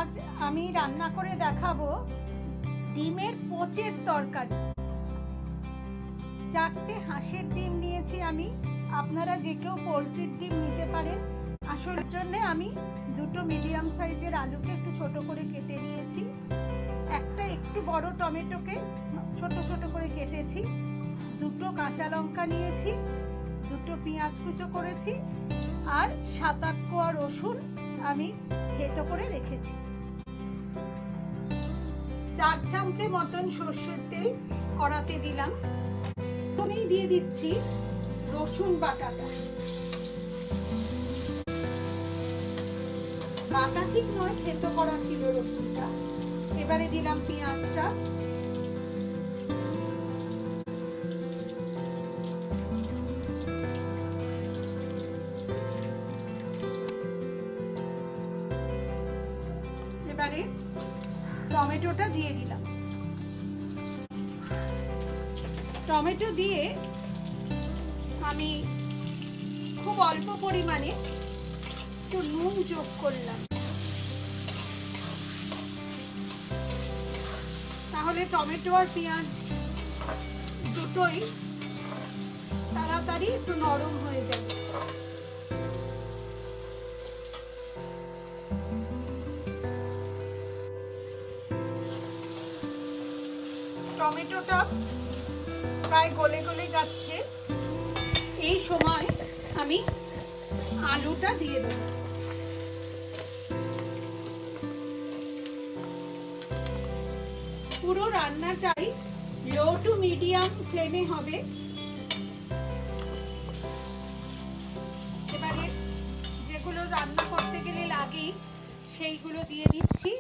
আজ আমি রান্না করে দেখাবো ডিমের পোচের তরকারি। 4টে হাঁসের ডিম নিয়েছি আমি, আপনারা যে কেউ পোলট্রির ডিম নিতে পারেন। আসল জন্য আমি 2টো মিডিয়াম সাইজের আলুকে একটু ছোট করে কেটে নিয়েছি, একটা একটু বড় টমেটোকে ছোট ছোট করে কেটেছি, 2টো কাঁচা লঙ্কা নিয়েছি, 2টো পেঁয়াজ কুচো করেছি, আর 7-8 কোয়া রসুন আমি থেতো করে রেখেছি। 4 চামচে মতন সর্ষের তেল কড়াতে দিলাম। প্রথমেই দিয়ে দিচ্ছি রসুন বাটাটা। বাটা ঠিক নয়, থেতো করা ছিল রসুনটা। এবারে দিলাম পেঁয়াজটা, এবারে টমেটোটা দিয়ে দিলাম। টমেটো দিয়ে আমি খুব অল্প পরিমাণে একটু নুন যোগ করলাম, তাহলে টমেটো আর পেঁয়াজ দুটোই তাড়াতাড়ি একটু নরম হয়ে যাবে। টমেটোটা প্রায় গলে গলে যাচ্ছে, এই সময় আমি আলুটা দিয়ে দেব। পুরো রান্নাটাই লো টু মিডিয়াম ফ্লেমে হবে। এবারে যেগুলো রান্না করতে গেলে লাগে সেইগুলো দিয়ে দিচ্ছি।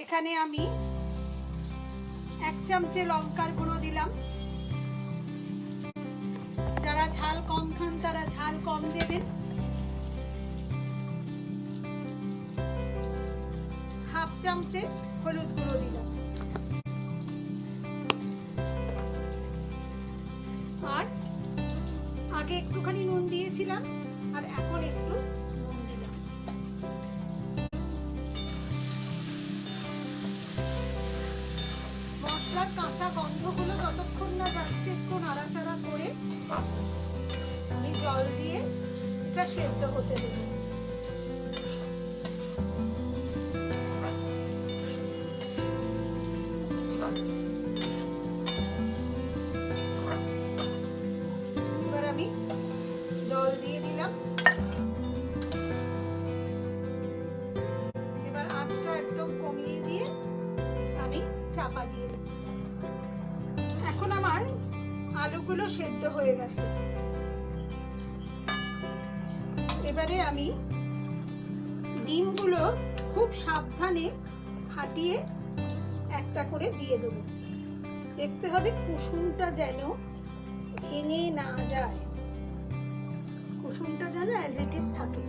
এখানে আমি 1 চামচে লঙ্কার গুঁড়ো দিলাম। যারা ঝাল কম খান তারা ঝাল কম দেবেন। হাফ চামচে হলুদ গুঁড়ো দিলাম, আর আগে একটুখানি নুন দিয়েছিলাম আর এখন একটু নুন দিলাম। মশলার কাঁচা গন্ধগুলো যতক্ষণ না যাচ্ছে একটু নাড়াচাড়া করে আমি জল দিয়ে এটা সেদ্ধ হতে দেব। এবার আমি জল দিয়ে দিলাম। এবার আঁচটা একদম কমিয়ে দিয়ে আমি চাপা দিয়ে দিই। এখন আমার আলুগুলো সেদ্ধ হয়ে গেছে। এবারে আমি ডিমগুলো খুব সাবধানে ফাটিয়ে একটা করে দিয়ে দেবো। দেখতে হবে কুসুমটা যেন ভেঙে না যায়, কুসুমটা যেন অ্যাজ ইট ইজ থাকে।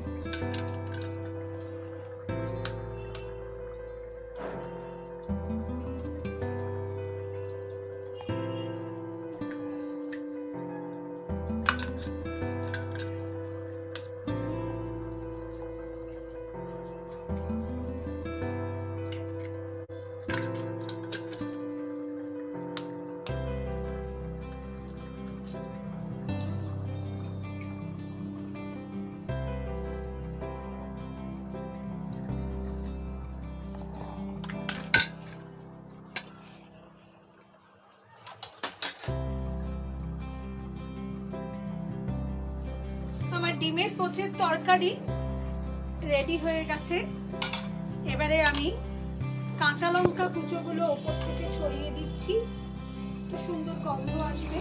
আমার ডিমের পোচের তরকারি রেডি হয়ে গেছে। এবারে আমি কাঁচা লঙ্কা কুচোগুলো ওপর থেকে ছড়িয়ে দিচ্ছি, একটু সুন্দর গন্ধ আসবে।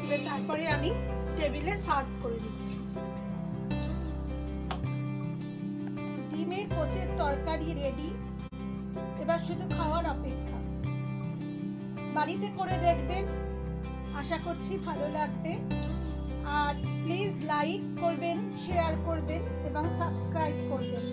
এবার তারপরে আমি টেবিলে সার্ভ করে দিচ্ছি। ডিমের পোচের তরকারি রেডি, এবার শুধু খাওয়ার অপেক্ষা। বাড়িতে করে দেখবেন, আশা করছি ভালো লাগবে। আর প্লিজ লাইক করবেন, শেয়ার করবেন এবং সাবস্ক্রাইব করবেন।